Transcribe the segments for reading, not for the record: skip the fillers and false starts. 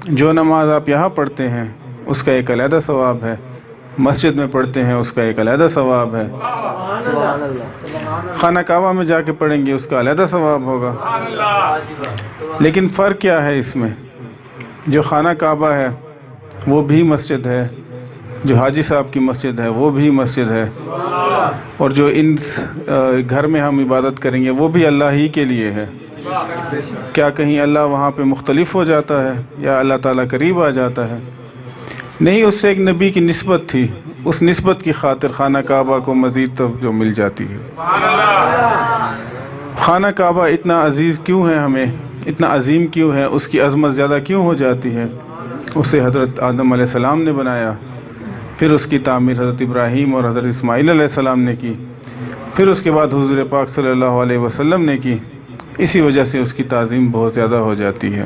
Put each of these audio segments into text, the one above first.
جو نماز آپ یہاں پڑھتے ہیں اس کا ایک علیحدہ ثواب ہے، مسجد میں پڑھتے ہیں اس کا ایک علیحدہ ثواب ہے، خانہ کعبہ میں جا کے پڑھیں گے اس کا علیحدہ ثواب ہوگا۔ لیکن فرق کیا ہے اس میں؟ جو خانہ کعبہ ہے وہ بھی مسجد ہے، جو حاجی صاحب کی مسجد ہے وہ بھی مسجد ہے، اور جو ان گھر میں ہم عبادت کریں گے وہ بھی اللہ ہی کے لیے ہے۔ کیا کہیں اللہ وہاں پہ مختلف ہو جاتا ہے یا اللہ تعالیٰ قریب آ جاتا ہے؟ نہیں، اس سے ایک نبی کی نسبت تھی، اس نسبت کی خاطر خانہ کعبہ کو مزید توجہ مل جاتی ہے۔ خانہ کعبہ اتنا عزیز کیوں ہے ہمیں، اتنا عظیم کیوں ہے، اس کی عظمت زیادہ کیوں ہو جاتی ہے؟ اسے حضرت آدم علیہ السلام نے بنایا، پھر اس کی تعمیر حضرت ابراہیم اور حضرت اسماعیل علیہ السلام نے کی، پھر اس کے بعد حضور پاک صلی اللہ علیہ وسلم نے کی۔ اسی وجہ سے اس کی تعظیم بہت زیادہ ہو جاتی ہے۔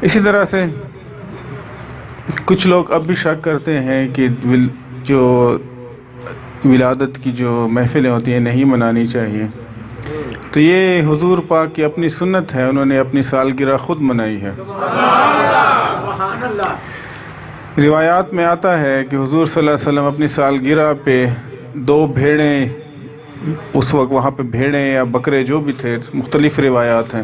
اسی طرح سے کچھ لوگ اب بھی شک کرتے ہیں کہ جو ولادت کی جو محفلیں ہوتی ہیں نہیں منانی چاہیے، تو یہ حضور پاک کی اپنی سنت ہے، انہوں نے اپنی سالگرہ خود منائی ہے۔ روایات میں آتا ہے کہ حضور صلی اللہ علیہ وسلم اپنی سالگرہ پہ 2 بھیڑیں، اس وقت وہاں پہ بھیڑیں یا بکرے جو بھی تھے، مختلف روایات ہیں،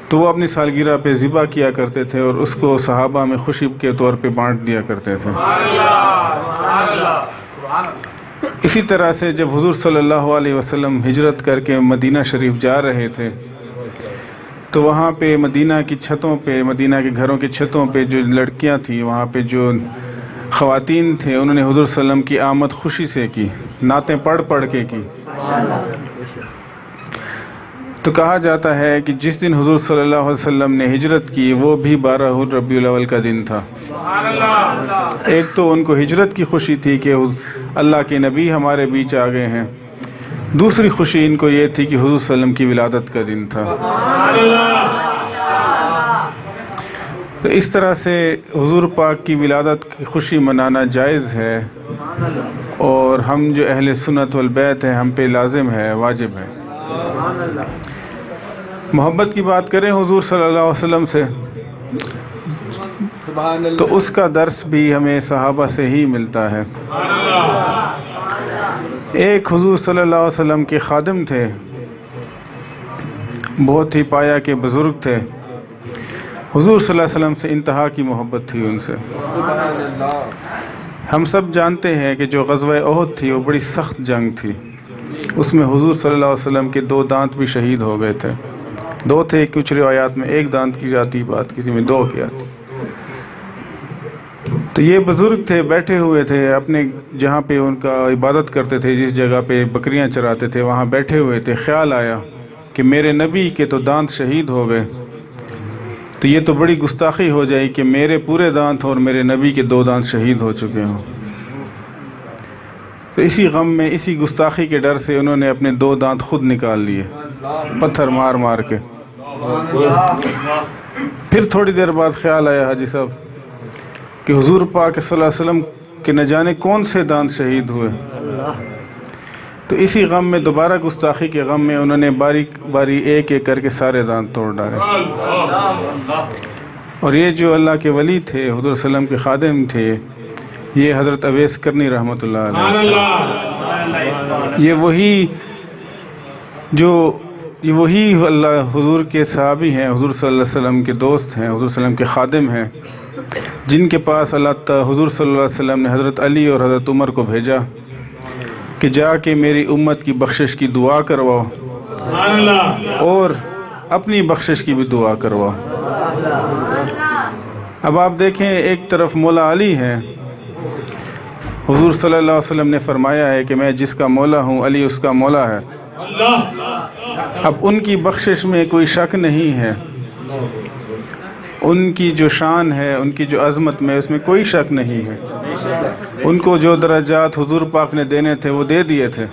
تو وہ اپنی سالگرہ پہ ذبح کیا کرتے تھے اور اس کو صحابہ میں خوشی کے طور پہ بانٹ دیا کرتے تھے۔ اسی طرح سے جب حضور صلی اللہ علیہ وسلم ہجرت کر کے مدینہ شریف جا رہے تھے تو وہاں پہ مدینہ کی چھتوں پہ، مدینہ کے گھروں کی چھتوں پہ جو لڑکیاں تھیں، وہاں پہ جو خواتین تھے، انہوں نے حضور صلی اللہ علیہ وسلم کی آمد خوشی سے کی، نعتیں پڑھ پڑھ کے کی۔ تو کہا جاتا ہے کہ جس دن حضور صلی اللہ علیہ وسلم نے ہجرت کی وہ بھی 12 ربیع الاول کا دن تھا۔ ایک تو ان کو ہجرت کی خوشی تھی کہ اللہ کے نبی ہمارے بیچ آ گئے ہیں، دوسری خوشی ان کو یہ تھی کہ حضور صلی اللہ علیہ وسلم کی ولادت کا دن تھا۔ تو اس طرح سے حضور پاک کی ولادت کی خوشی منانا جائز ہے، اور ہم جو اہل سنت والبیت ہیں ہم پہ لازم ہے، واجب ہے۔ محبت کی بات کریں حضور صلی اللہ علیہ وسلم سے تو اس کا درس بھی ہمیں صحابہ سے ہی ملتا ہے۔ ایک حضور صلی اللہ علیہ وسلم کے خادم تھے، بہت ہی پایا کے بزرگ تھے، حضور صلی اللہ علیہ وسلم سے انتہا کی محبت تھی ان سے۔ ہم سب جانتے ہیں کہ جو غزوہ احد تھی وہ بڑی سخت جنگ تھی، اس میں حضور صلی اللہ علیہ وسلم کے 2 دانت بھی شہید ہو گئے تھے، 2 تھے، کچھ روایات میں 1 دانت کی جاتی بات، کسی میں 2 کی آتی۔ تو یہ بزرگ تھے، بیٹھے ہوئے تھے اپنے جہاں پہ ان کا عبادت کرتے تھے، جس جگہ پہ بکریاں چراتے تھے وہاں بیٹھے ہوئے تھے۔ خیال آیا کہ میرے نبی کے تو دانت شہید ہو گئے، تو یہ تو بڑی گستاخی ہو جائے کہ میرے پورے دانت اور میرے نبی کے 2 دانت شہید ہو چکے ہوں۔ تو اسی غم میں، اسی گستاخی کے ڈر سے انہوں نے اپنے 2 دانت خود نکال لیے، پتھر مار مار کے۔ پھر تھوڑی دیر بعد خیال آیا حاجی صاحب کہ حضور پاک صلی اللہ علیہ وسلم کے نہ جانے کون سے دانت شہید ہوئے۔ تو اسی غم میں، دوبارہ گستاخی کے غم میں، انہوں نے باری ایک ایک کر کے سارے دانت توڑ ڈالے۔ اور یہ جو اللہ کے ولی تھے، حضور صلی اللہ علیہ وسلم کے خادم تھے، یہ حضرت اویس کرنی رحمۃ اللہ علیہ، یہ وہی اللہ حضور کے صحابی ہیں، حضور صلی اللہ علیہ وسلم کے دوست ہیں، حضور صلی اللہ علیہ وسلم کے خادم ہیں، جن کے پاس حضور صلی اللہ علیہ وسلم نے حضرت علی اور حضرت عمر کو بھیجا کہ جا کے میری امت کی بخشش کی دعا کرواؤ اور اپنی بخشش کی بھی دعا کرواؤ۔ اب آپ دیکھیں، ایک طرف مولا علی ہیں، حضور صلی اللہ علیہ وسلم نے فرمایا ہے کہ میں جس کا مولا ہوں علی اس کا مولا ہے۔ اب ان کی بخشش میں کوئی شک نہیں ہے، ان کی جو شان ہے، ان کی جو عظمت میں، اس میں کوئی شک نہیں ہے۔ ان کو جو درجات حضور پاک نے دینے تھے وہ دے دیے تھے،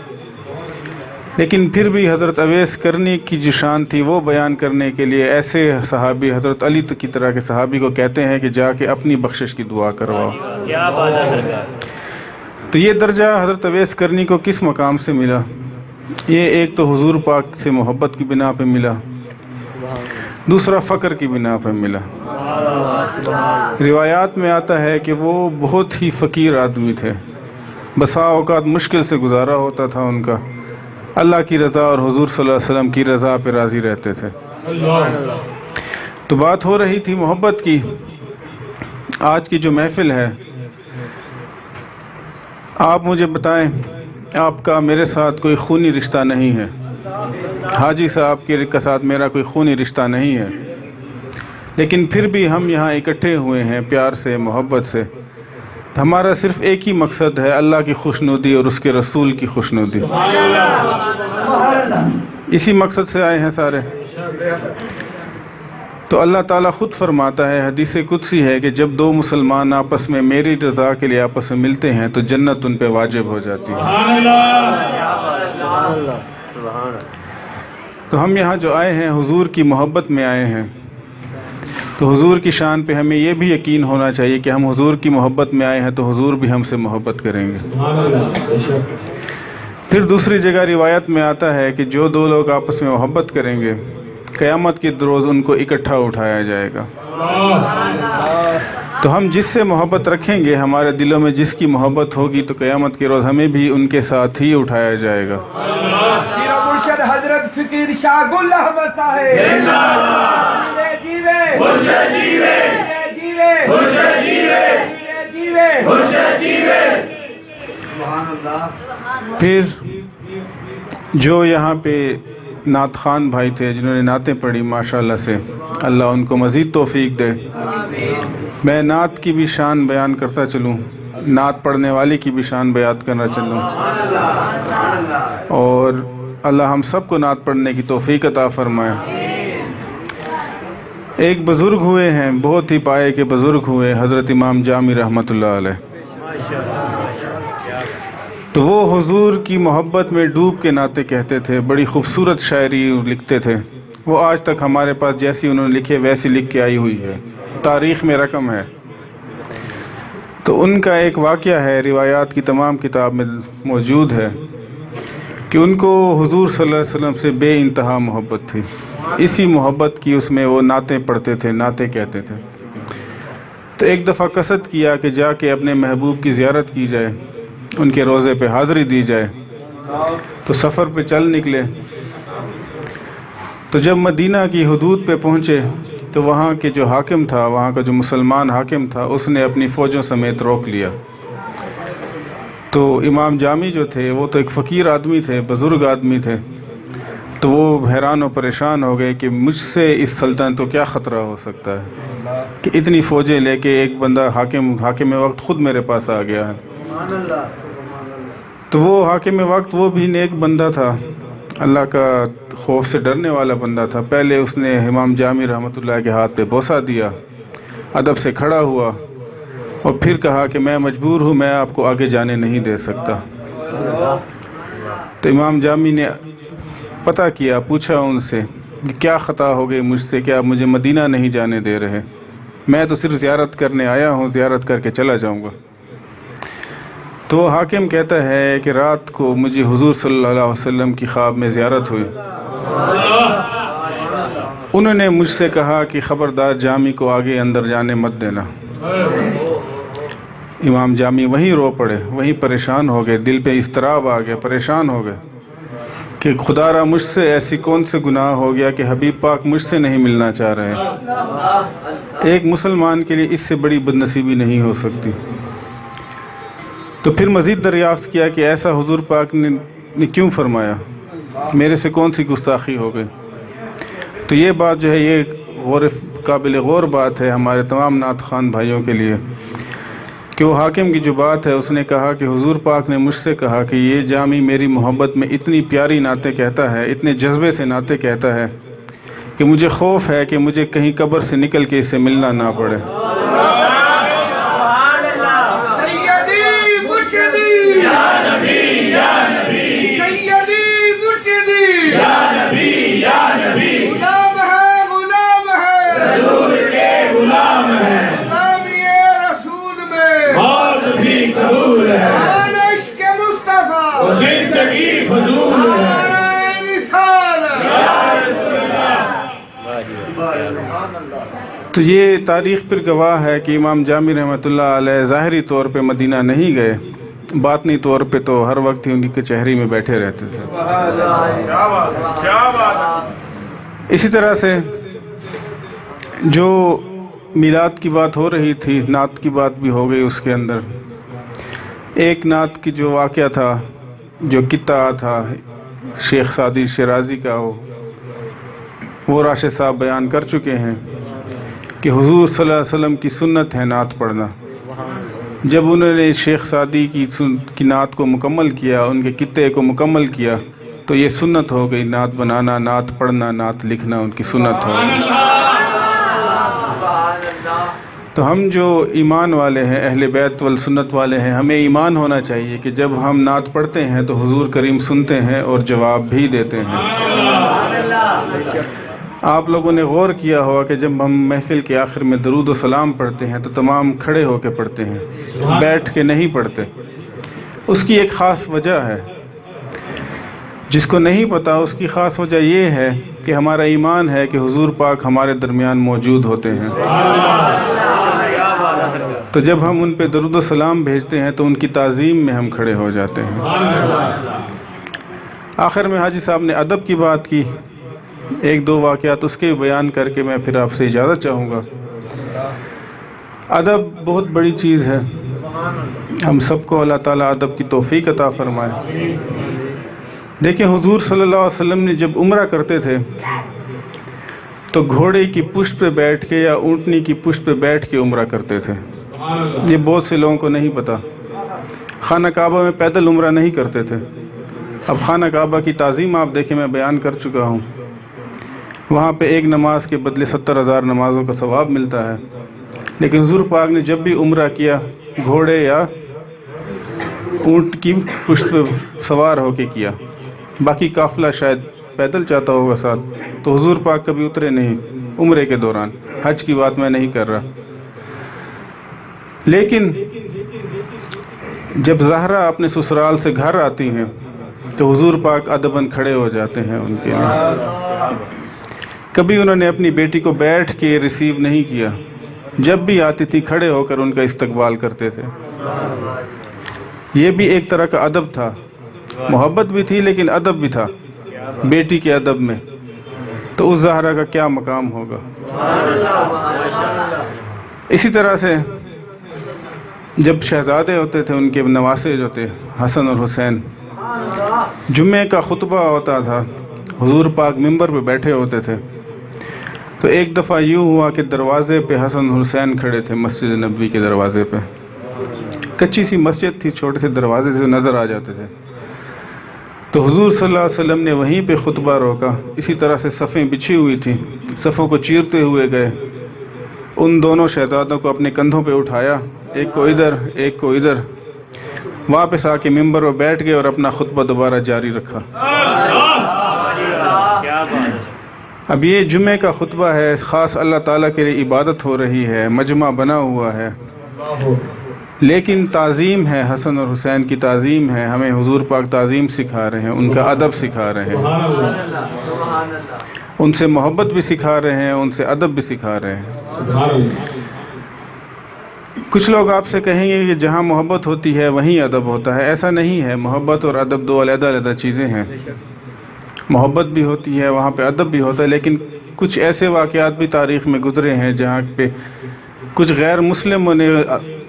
لیکن پھر بھی حضرت اویس کرنی کی جو شان تھی وہ بیان کرنے کے لیے ایسے صحابی، حضرت علی کی طرح کے صحابی کو کہتے ہیں کہ جا کے اپنی بخشش کی دعا کرواؤ۔ تو یہ درجہ حضرت اویس کرنی کو کس مقام سے ملا؟ یہ ایک تو حضور پاک سے محبت کی بنا پہ ملا، دوسرا فقر کی بنا پہ ملا۔ روایات میں آتا ہے کہ وہ بہت ہی فقیر آدمی تھے، بسا اوقات مشکل سے گزارا ہوتا تھا ان کا، اللہ کی رضا اور حضور صلی اللہ علیہ وسلم کی رضا پہ راضی رہتے تھے۔ تو بات ہو رہی تھی محبت کی۔ آج کی جو محفل ہے، آپ مجھے بتائیں، آپ کا میرے ساتھ کوئی خونی رشتہ نہیں ہے، حاجی صاحب کے ساتھ میرا کوئی خونی رشتہ نہیں ہے، لیکن پھر بھی ہم یہاں اکٹھے ہوئے ہیں پیار سے، محبت سے۔ ہمارا صرف ایک ہی مقصد ہے، اللہ کی خوشنودی اور اس کے رسول کی خوشنودی۔ اسی مقصد سے آئے ہیں سارے۔ تو اللہ تعالیٰ خود فرماتا ہے، حدیث قدسی ہے کہ جب دو مسلمان آپس میں میری رضا کے لیے آپس میں ملتے ہیں تو جنت ان پہ واجب ہو جاتی ہے۔ تو ہم یہاں جو آئے ہیں حضور کی محبت میں آئے ہیں، تو حضور کی شان پہ ہمیں یہ بھی یقین ہونا چاہیے کہ ہم حضور کی محبت میں آئے ہیں تو حضور بھی ہم سے محبت کریں گے۔ پھر دوسری جگہ روایت میں آتا ہے کہ جو دو لوگ آپس میں محبت کریں گے، قیامت کے روز ان کو اکٹھا اٹھایا جائے گا۔ تو ہم جس سے محبت رکھیں گے، ہمارے دلوں میں جس کی محبت ہوگی، تو قیامت کے روز ہمیں بھی ان کے ساتھ ہی اٹھایا جائے گا۔ پیر و مرشد حضرت فقیر شاہ گل احمد صاحب جیوے جیوے جیوے۔ پھر جو یہاں پہ نعت خوان بھائی تھے جنہوں نے نعتیں پڑھی، ماشاءاللہ سے اللہ ان کو مزید توفیق دے۔ میں نعت کی بھی شان بیان کرتا چلوں، نعت پڑھنے والے کی بھی شان بیان کرنا چلوں، اور اللہ ہم سب کو نعت پڑھنے کی توفیق عطا فرمائے۔ ایک بزرگ ہوئے ہیں، بہت ہی پائے کے بزرگ ہوئے، حضرت امام جامی رحمۃ اللہ علیہ۔ تو وہ حضور کی محبت میں ڈوب کے نعتیں کہتے تھے، بڑی خوبصورت شاعری لکھتے تھے۔ وہ آج تک ہمارے پاس جیسی انہوں نے لکھے ویسی لکھ کے آئی ہوئی ہے، تاریخ میں رقم ہے۔ تو ان کا ایک واقعہ ہے، روایات کی تمام کتاب میں موجود ہے، کہ ان کو حضور صلی اللہ علیہ وسلم سے بے انتہا محبت تھی۔ اسی محبت کی اس میں وہ نعتیں پڑھتے تھے، نعتیں کہتے تھے۔ تو ایک دفعہ قصد کیا کہ جا کے اپنے محبوب کی زیارت کی جائے، ان کے روضے پہ حاضری دی جائے۔ تو سفر پہ چل نکلے۔ تو جب مدینہ کی حدود پہ پہنچے تو وہاں کے جو حاکم تھا، وہاں کا جو مسلمان حاکم تھا، اس نے اپنی فوجوں سمیت روک لیا۔ تو امام جامی جو تھے وہ تو ایک فقیر آدمی تھے، بزرگ آدمی تھے، تو وہ حیران و پریشان ہو گئے کہ مجھ سے اس سلطنت کو کیا خطرہ ہو سکتا ہے کہ اتنی فوجیں لے کے ایک بندہ حاکم وقت خود میرے پاس آ گیا ہے۔ تو وہ حاکم وقت وہ بھی نیک بندہ تھا، اللہ کا خوف سے ڈرنے والا بندہ تھا۔ پہلے اس نے امام جامی رحمۃ اللہ کے ہاتھ پہ بوسہ دیا، ادب سے کھڑا ہوا، اور پھر کہا کہ میں مجبور ہوں، میں آپ کو آگے جانے نہیں دے سکتا۔ تو امام جامی نے پتہ کیا، پوچھا ان سے کہ کیا خطا ہو گئی مجھ سے، کیا مجھے مدینہ نہیں جانے دے رہے؟ میں تو صرف زیارت کرنے آیا ہوں، زیارت کر کے چلا جاؤں گا۔ تو وہ حاکم کہتا ہے کہ رات کو مجھے حضور صلی اللہ علیہ وسلم کی خواب میں زیارت ہوئی، انہوں نے مجھ سے کہا کہ خبردار جامی کو آگے اندر جانے مت دینا۔ امام جامی وہیں رو پڑے، وہیں پریشان ہو گئے، دل پہ اضطراب آ گیا، پریشان ہو گئے کہ خدا را مجھ سے ایسی کون سے گناہ ہو گیا کہ حبیب پاک مجھ سے نہیں ملنا چاہ رہے ہیں۔ ایک مسلمان کے لیے اس سے بڑی بدنصیبی نہیں ہو سکتی۔ تو پھر مزید دریافت کیا کہ ایسا حضور پاک نے کیوں فرمایا، میرے سے کون سی گستاخی ہو گئی؟ تو یہ بات جو ہے، یہ قابل غور بات ہے ہمارے تمام نعت خوان بھائیوں کے لیے، کہ وہ حاکم کی جو بات ہے، اس نے کہا کہ حضور پاک نے مجھ سے کہا کہ یہ جامی میری محبت میں اتنی پیاری نعتیں کہتا ہے، اتنے جذبے سے نعتیں کہتا ہے کہ مجھے خوف ہے کہ مجھے کہیں قبر سے نکل کے اس سے ملنا نہ پڑے۔ زندگی فضول ہے۔ تو یہ تاریخ پر گواہ ہے کہ امام جامی رحمۃ اللہ علیہ ظاہری طور پہ مدینہ نہیں گئے، باطنی طور پہ تو ہر وقت ہی ان کی کچہری میں بیٹھے رہتے تھے۔ اسی طرح سے جو میلاد کی بات ہو رہی تھی، نعت کی بات بھی ہو گئی اس کے اندر۔ ایک نعت کی جو واقعہ تھا، جو قطعہ تھا شیخ سعدی شیرازی کا، وہ راشد صاحب بیان کر چکے ہیں کہ حضور صلی اللہ علیہ وسلم کی سنت ہے نعت پڑھنا۔ جب انہوں نے شیخ سعدی کی نعت کو مکمل کیا، ان کے قطعے کو مکمل کیا، تو یہ سنت ہو گئی، نعت بنانا، نعت پڑھنا، نعت لکھنا ان کی سنت ہو گئی۔ تو ہم جو ایمان والے ہیں، اہل بیت والسنت والے ہیں، ہمیں ایمان ہونا چاہیے کہ جب ہم نعت پڑھتے ہیں تو حضور کریم سنتے ہیں اور جواب بھی دیتے ہیں۔ آپ لوگوں نے غور کیا ہوا کہ جب ہم محفل کے آخر میں درود و سلام پڑھتے ہیں تو تمام کھڑے ہو کے پڑھتے ہیں، بیٹھ کے نہیں پڑھتے۔ اس کی ایک خاص وجہ ہے، جس کو نہیں پتا اس کی خاص وجہ یہ ہے کہ ہمارا ایمان ہے کہ حضور پاک ہمارے درمیان موجود ہوتے ہیں۔ تو جب ہم ان پہ درود و سلام بھیجتے ہیں تو ان کی تعظیم میں ہم کھڑے ہو جاتے ہیں۔ آخر میں حاجی صاحب نے ادب کی بات کی، ایک دو واقعات اس کے بیان کر کے میں پھر آپ سے اجازت چاہوں گا۔ ادب بہت بڑی چیز ہے، ہم سب کو اللہ تعالیٰ ادب کی توفیق عطا فرمائے۔ دیکھیں حضور صلی اللہ علیہ وسلم نے جب عمرہ کرتے تھے تو گھوڑے کی پشت پہ بیٹھ کے یا اونٹنی کی پشت پہ بیٹھ کے عمرہ کرتے تھے۔ یہ بہت سے لوگوں کو نہیں پتا۔ خانہ کعبہ میں پیدل عمرہ نہیں کرتے تھے۔ اب خانہ کعبہ کی تعظیم آپ دیکھیں، میں بیان کر چکا ہوں، وہاں پہ ایک نماز کے بدلے 70,000 نمازوں کا ثواب ملتا ہے، لیکن حضور پاک نے جب بھی عمرہ کیا گھوڑے یا اونٹ کی پشت پہ سوار ہو کے کیا۔ باقی قافلہ شاید پیدل چاہتا ہوگا ساتھ، تو حضور پاک کبھی اترے نہیں عمرے کے دوران۔ حج کی بات میں نہیں کر رہا۔ لیکن جب زہرا اپنے سسرال سے گھر آتی ہیں تو حضور پاک ادباً کھڑے ہو جاتے ہیں ان کے لیے۔ کبھی انہوں نے اپنی بیٹی کو بیٹھ کے ریسیو نہیں کیا، جب بھی آتی تھی کھڑے ہو کر ان کا استقبال کرتے تھے۔ یہ بھی ایک طرح کا ادب تھا، محبت بھی تھی لیکن ادب بھی تھا بیٹی کے ادب میں۔ تو اس زہرا کا کیا مقام ہوگا۔ اسی طرح سے جب شہزادے ہوتے تھے، ان کے نواسے جو تھے حسن اور حسین، جمعے کا خطبہ ہوتا تھا، حضور پاک ممبر پہ بیٹھے ہوتے تھے، تو ایک دفعہ یوں ہوا کہ دروازے پہ حسن حسین کھڑے تھے، مسجد نبوی کے دروازے پہ۔ کچی سی مسجد تھی، چھوٹے سے دروازے سے نظر آ جاتے تھے۔ تو حضور صلی اللہ علیہ وسلم نے وہیں پہ خطبہ روکا۔ اسی طرح سے صفیں بچھی ہوئی تھیں، صفوں کو چیرتے ہوئے گئے، ان دونوں شہزادوں کو اپنے کندھوں پہ اٹھایا، ایک کو ادھر ایک کو ادھر، واپس آ کے ممبر پر بیٹھ گئے اور اپنا خطبہ دوبارہ جاری رکھا۔ اب یہ جمعے کا خطبہ ہے، خاص اللہ تعالیٰ کے لیے عبادت ہو رہی ہے، مجمع بنا ہوا ہے، لیکن تعظیم ہے، حسن اور حسین کی تعظیم ہے، ہمیں حضور پاک تعظیم سکھا رہے ہیں، ان کا ادب سکھا رہے ہیں، ان سے محبت بھی سکھا رہے ہیں، ان سے ادب بھی سکھا رہے ہیں۔ کچھ لوگ آپ سے کہیں گے کہ جہاں محبت ہوتی ہے وہیں ادب ہوتا ہے۔ ایسا نہیں ہے، محبت اور ادب دو علیحدہ علیحدہ چیزیں ہیں۔ محبت بھی ہوتی ہے، وہاں پہ ادب بھی ہوتا ہے، لیکن کچھ ایسے واقعات بھی تاریخ میں گزرے ہیں جہاں پہ کچھ غیر مسلموں نے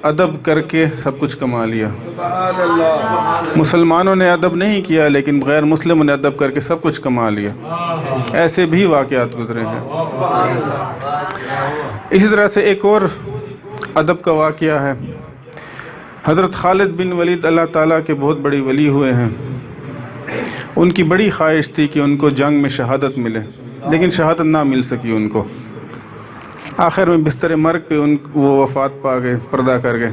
ادب کر کے سب کچھ کما لیا۔ مسلمانوں نے ادب نہیں کیا لیکن غیر مسلموں نے ادب کر کے سب کچھ کما لیا۔ ایسے بھی واقعات گزرے ہیں۔ اسی طرح سے ایک اور ادب کا واقعہ ہے۔ حضرت خالد بن ولید اللہ تعالیٰ کے بہت بڑی ولی ہوئے ہیں۔ ان کی بڑی خواہش تھی کہ ان کو جنگ میں شہادت ملے، لیکن شہادت نہ مل سکی ان کو۔ آخر میں بستر مرگ پہ وہ وفات پا گئے، پردہ کر گئے۔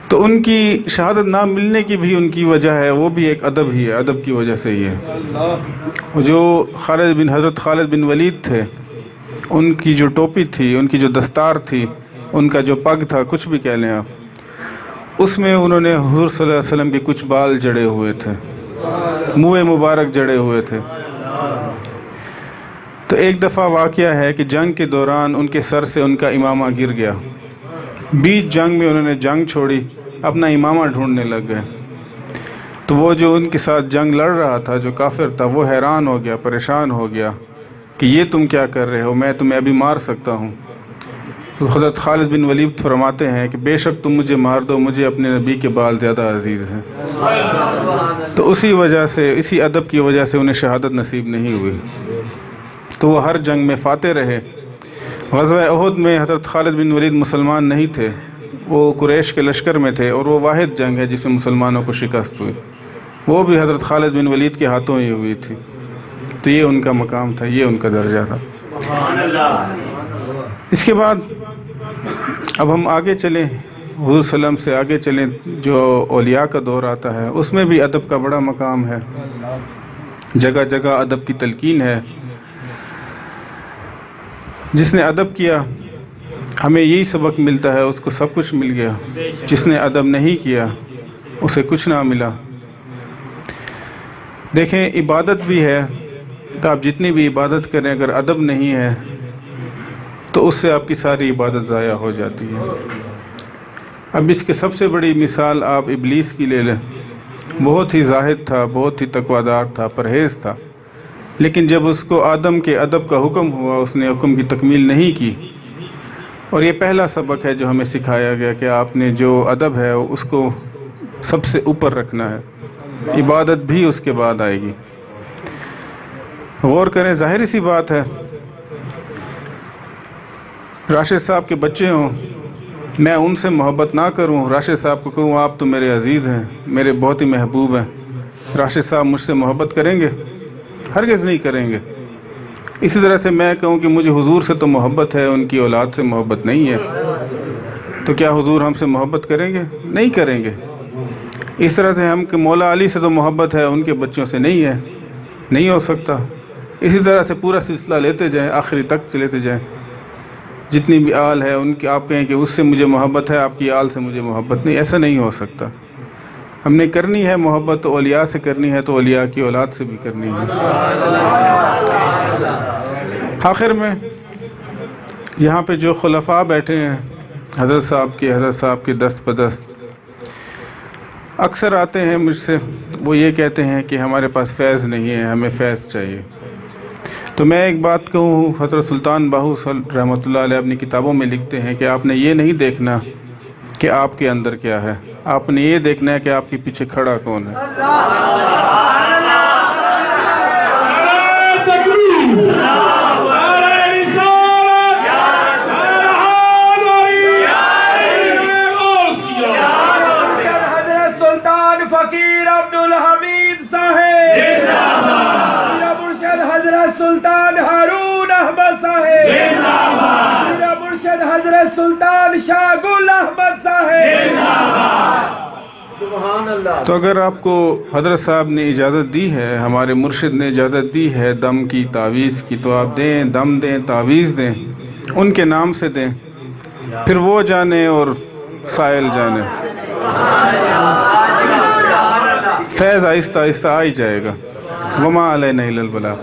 تو ان کی شہادت نہ ملنے کی بھی ان کی وجہ ہے، وہ بھی ایک ادب ہی ہے، ادب کی وجہ سے ہی ہے۔ جو حضرت خالد بن ولید تھے، ان کی جو ٹوپی تھی، ان کی جو دستار تھی، ان کا جو پگ تھا، کچھ بھی کہہ لیں آپ، اس میں انہوں نے حضور صلی اللہ علیہ وسلم کے کچھ بال جڑے ہوئے تھے، منہ مبارک جڑے ہوئے تھے۔ تو ایک دفعہ واقعہ ہے کہ جنگ کے دوران ان کے سر سے ان کا امامہ گر گیا. بیچ جنگ میں انہوں نے جنگ چھوڑی، اپنا امامہ ڈھونڈنے لگ گئے. تو وہ جو ان کے ساتھ جنگ لڑ رہا تھا، جو کافر تھا، وہ حیران ہو گیا، پریشان ہو گیا کہ یہ تم کیا کر رہے ہو، میں تمہیں ابھی مار سکتا ہوں. تو حضرت خالد بن ولید فرماتے ہیں کہ بے شک تم مجھے مار دو، مجھے اپنے نبی کے بال زیادہ عزیز ہیں. تو اسی وجہ سے، اسی ادب کی وجہ سے انہیں شہادت نصیب نہیں ہوئی. تو وہ ہر جنگ میں فاتح رہے. غزوہ احد میں حضرت خالد بن ولید مسلمان نہیں تھے، وہ قریش کے لشکر میں تھے، اور وہ واحد جنگ ہے جس میں مسلمانوں کو شکست ہوئی، وہ بھی حضرت خالد بن ولید کے ہاتھوں ہی ہوئی تھی. تو یہ ان کا مقام تھا، یہ ان کا درجہ تھا. اس کے بعد اب ہم آگے چلیں، حضور صلی اللہ علیہ وسلم سے آگے چلیں. جو اولیاء کا دور آتا ہے اس میں بھی ادب کا بڑا مقام ہے، جگہ جگہ ادب کی تلقین ہے. جس نے ادب کیا ہمیں یہی سبق ملتا ہے، اس کو سب کچھ مل گیا. جس نے ادب نہیں کیا اسے کچھ نہ ملا. دیکھیں، عبادت بھی ہے تو آپ جتنی بھی عبادت کریں، اگر ادب نہیں ہے تو اس سے آپ کی ساری عبادت ضائع ہو جاتی ہے. اب اس کی سب سے بڑی مثال آپ ابلیس کی لے لیں. بہت ہی زاہد تھا، بہت ہی تقویدار تھا، پرہیز تھا، لیکن جب اس کو آدم کے ادب کا حکم ہوا اس نے حکم کی تکمیل نہیں کی. اور یہ پہلا سبق ہے جو ہمیں سکھایا گیا کہ آپ نے جو ادب ہے اس کو سب سے اوپر رکھنا ہے، عبادت بھی اس کے بعد آئے گی. غور کریں، ظاہری سی بات ہے، راشد صاحب کے بچے ہوں، میں ان سے محبت نہ کروں، راشد صاحب کو کہوں آپ تو میرے عزیز ہیں، میرے بہت ہی محبوب ہیں، راشد صاحب مجھ سے محبت کریں گے؟ ہرگز نہیں کریں گے. اسی طرح سے میں کہوں کہ مجھے حضور سے تو محبت ہے، ان کی اولاد سے محبت نہیں ہے، تو کیا حضور ہم سے محبت کریں گے؟ نہیں کریں گے. اس طرح سے ہم کہ مولا علی سے تو محبت ہے، ان کے بچوں سے نہیں ہے، نہیں ہو سکتا. اسی طرح سے پورا سلسلہ لیتے جائیں، آخری تک لیتے جائیں. جتنی بھی آل ہے ان کی آپ کہیں کہ اس سے مجھے محبت ہے، آپ کی آل سے مجھے محبت نہیں، ایسا نہیں ہو سکتا. ہم نے کرنی ہے محبت تو اولیاء سے کرنی ہے، تو اولیاء کی اولاد سے بھی کرنی ہے. آخر میں یہاں پہ جو خلفاء بیٹھے ہیں حضرت صاحب کے دست بدست، اکثر آتے ہیں مجھ سے، وہ یہ کہتے ہیں کہ ہمارے پاس فیض نہیں ہے، ہمیں فیض چاہیے. تو میں ایک بات کہوں، حضرت سلطان باہو رحمۃ اللہ علیہ اپنی کتابوں میں لکھتے ہیں کہ آپ نے یہ نہیں دیکھنا کہ آپ کے اندر کیا ہے، آپ نے یہ دیکھنا ہے کہ آپ کے پیچھے کھڑا کون ہے. حضرت سلطان فقیر عبدالحمید صاحب زندہ باد. مرشد حضرت سلطان ہارون احمد صاحب زندہ باد. مرشد حضرت سلطان شاہ گل احمد صاحب زندہ باد. سبحان اللہ. تو اگر آپ کو حضرت صاحب نے اجازت دی ہے، ہمارے مرشد نے اجازت دی ہے دم کی، تعویذ کی، تو آپ دیں، دم دیں، تعویذ دیں، ان کے نام سے دیں، پھر وہ جانے اور سائل جانے. فیض آہستہ آہستہ آ ہی جائے گا. وما علینا الا البلاغ.